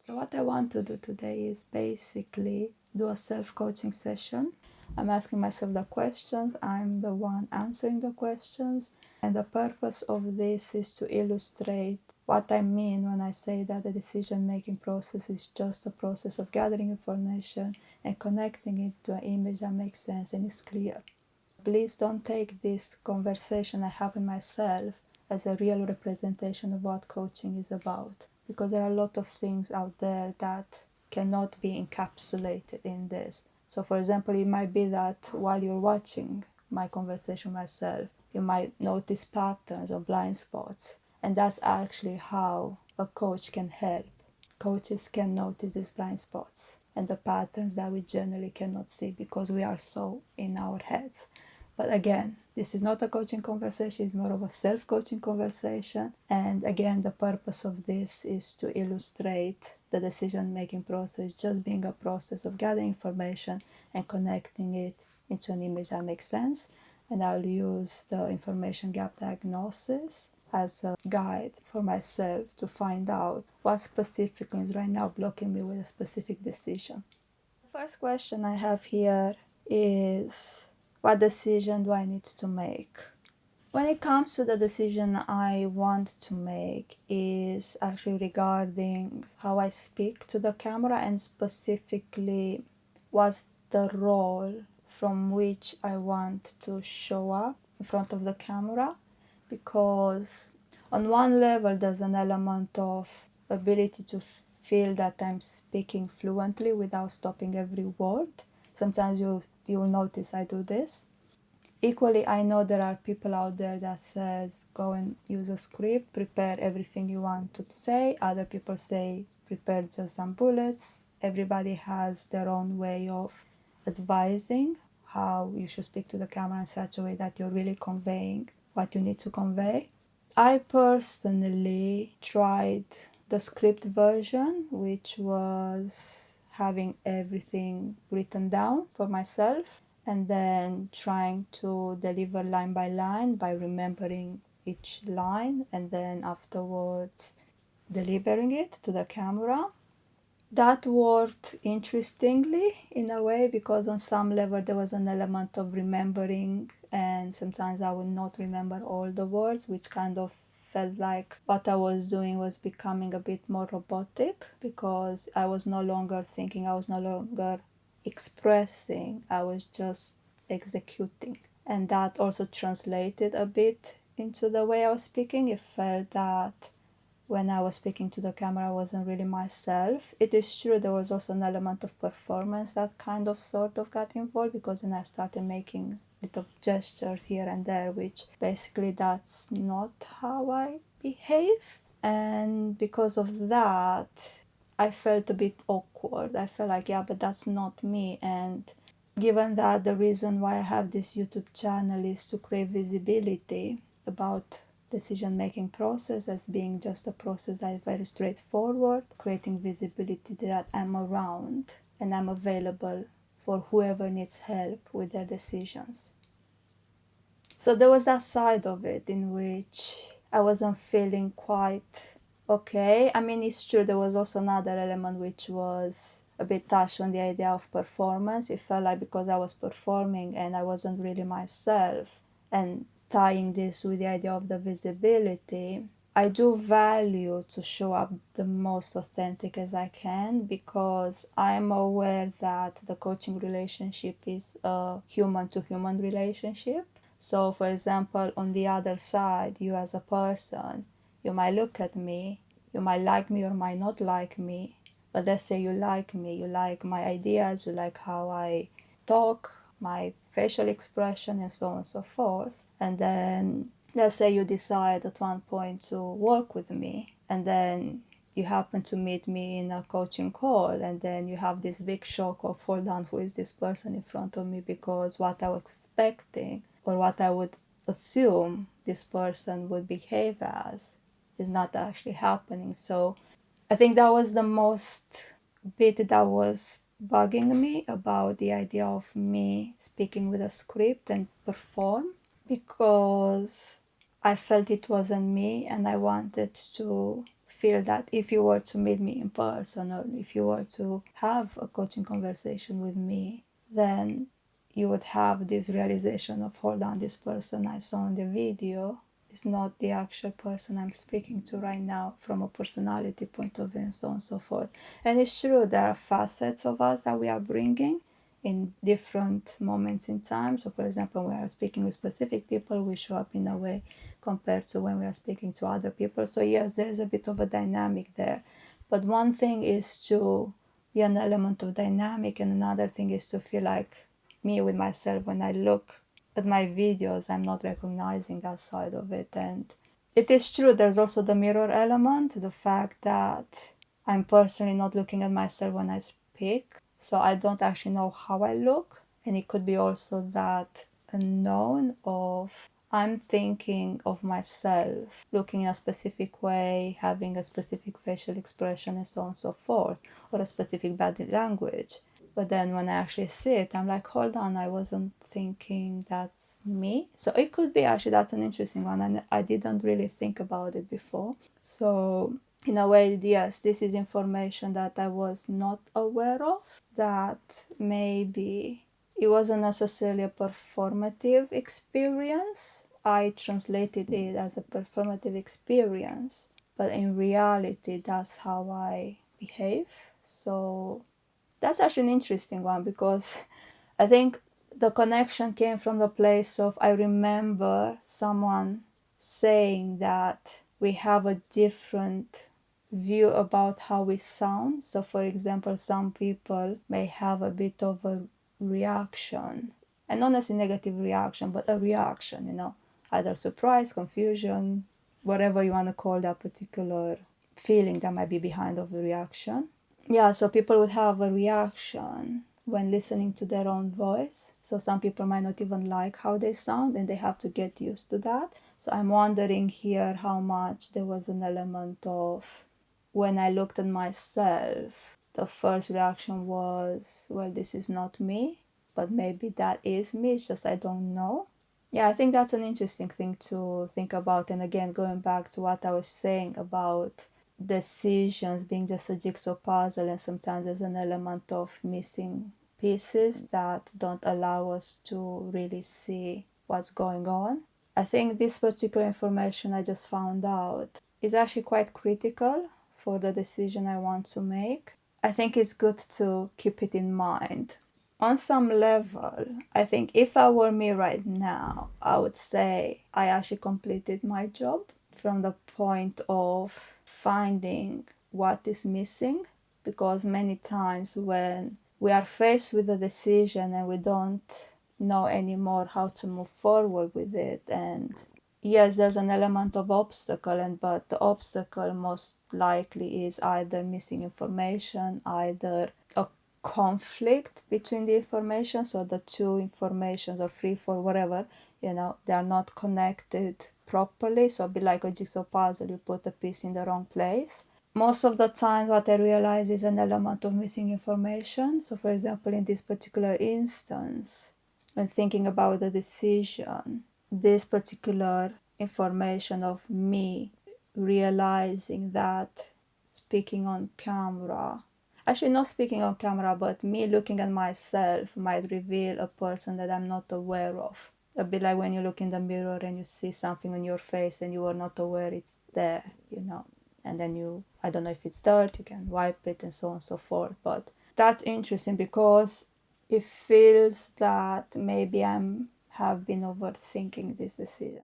So what I want to do today is basically do a self-coaching session. I'm asking myself the questions, I'm the one answering the questions, and the purpose of this is to illustrate what I mean when I say that the decision-making process is just a process of gathering information and connecting it to an image that makes sense and is clear. Please don't take this conversation I have with myself as a real representation of what coaching is about, because there are a lot of things out there that cannot be encapsulated in this. So for example, it might be that while you're watching my conversation myself, you might notice patterns or blind spots, and that's actually how a coach can help. Coaches can notice these blind spots and the patterns that we generally cannot see because we are so in our heads. But again, this is not a coaching conversation, it's more of a self-coaching conversation. And again, the purpose of this is to illustrate the decision-making process just being a process of gathering information and connecting it into an image that makes sense. And I'll use the information gap diagnosis as a guide for myself to find out what specifically is right now blocking me with a specific decision. The first question I have here is, what decision do I need to make? When it comes to the decision I want to make is actually regarding how I speak to the camera, and specifically what's the role from which I want to show up in front of the camera. Because on one level there's an element of ability to feel that I'm speaking fluently without stopping every word. Sometimes you'll notice I do this. Equally, I know there are people out there that says go and use a script, prepare everything you want to say. Other people say prepare just some bullets. Everybody has their own way of advising how you should speak to the camera in such a way that you're really conveying what you need to convey. I personally tried the script version, which was having everything written down for myself and then trying to deliver line by line by remembering each line and then afterwards delivering it to the camera. That worked interestingly in a way, because on some level there was an element of remembering, and sometimes I would not remember all the words, which kind of felt like what I was doing was becoming a bit more robotic, because I was no longer thinking, I was no longer expressing, I was just executing. And that also translated a bit into the way I was speaking. It felt that when I was speaking to the camera, I wasn't really myself. It is true there was also an element of performance that kind of sort of got involved, because then I started making little gestures here and there, which basically that's not how I behave. And because of that, I felt a bit awkward. I felt like, yeah, but that's not me. And given that the reason why I have this YouTube channel is to create visibility about decision-making process as being just a process that is very straightforward, creating visibility that I'm around and I'm available for whoever needs help with their decisions. So there was that side of it in which I wasn't feeling quite okay. I mean, it's true, there was also another element which was a bit touched on the idea of performance. It felt like because I was performing and I wasn't really myself, and tying this with the idea of the visibility, I do value to show up the most authentic as I can, because I'm aware that the coaching relationship is a human-to-human relationship. So, for example, on the other side, you as a person, you might look at me, you might like me or might not like me, but let's say you like me, you like my ideas, you like how I talk, my facial expression, and so on and so forth. And then let's say you decide at one point to work with me, and then you happen to meet me in a coaching call, and then you have this big shock of, hold on, who is this person in front of me? Because what I was expecting or what I would assume this person would behave as is not actually happening. So I think that was the most bit that was bugging me about the idea of me speaking with a script and perform, because I felt it wasn't me and I wanted to feel that if you were to meet me in person, or if you were to have a coaching conversation with me, then you would have this realization of, hold on, this person I saw in the video is not the actual person I'm speaking to right now from a personality point of view, and so on and so forth. And it's true, there are facets of us that we are bringing in different moments in time. So for example, when we are speaking with specific people, we show up in a way compared to when we are speaking to other people. So yes, there is a bit of a dynamic there. But one thing is to be an element of dynamic, and another thing is to feel like me with myself. When I look at my videos, I'm not recognizing that side of it. And it is true, there's also the mirror element, the fact that I'm personally not looking at myself when I speak, so I don't actually know how I look. And it could be also that unknown of, I'm thinking of myself looking in a specific way, having a specific facial expression, and so on and so forth, or a specific body language. But then when I actually see it, I'm like, hold on, I wasn't thinking that's me. So it could be, actually, that's an interesting one, and I didn't really think about it before. So in a way, yes, this is information that I was not aware of, that maybe it wasn't necessarily a performative experience. I translated it as a performative experience, but in reality, that's how I behave. So that's actually an interesting one, because I think the connection came from the place of, I remember someone saying that we have a different view about how we sound. So for example, some people may have a bit of a reaction, and not necessarily negative reaction, but a reaction, either surprise, confusion, whatever you want to call that particular feeling that might be behind of the reaction. Yeah, so people would have a reaction when listening to their own voice. So some people might not even like how they sound, and they have to get used to that. So I'm wondering here how much there was an element of, when I looked at myself, the first reaction was, well, this is not me, but maybe that is me, it's just I don't know. Yeah, I think that's an interesting thing to think about. And again, going back to what I was saying about decisions being just a jigsaw puzzle, and sometimes there's an element of missing pieces that don't allow us to really see what's going on. I think this particular information I just found out is actually quite critical for the decision I want to make. I think it's good to keep it in mind. On some level, I think if I were me right now, I would say I actually completed my job, from the point of finding what is missing. Because many times when we are faced with a decision and we don't know anymore how to move forward with it, and yes, there's an element of obstacle, but the obstacle most likely is either missing information, either a conflict between the information, so the two informations, or three, four, whatever, they are not connected properly. So it'd be like a jigsaw puzzle, you put a piece in the wrong place. Most of the time what I realize is an element of missing information. So for example, in this particular instance, when thinking about the decision, this particular information of me realizing that speaking on camera, actually not speaking on camera, but me looking at myself might reveal a person that I'm not aware of. A bit like when you look in the mirror and you see something on your face and you are not aware it's there, and then I don't know if it's dirt, you can wipe it, and so on and so forth. But that's interesting, because it feels that maybe have been overthinking this decision.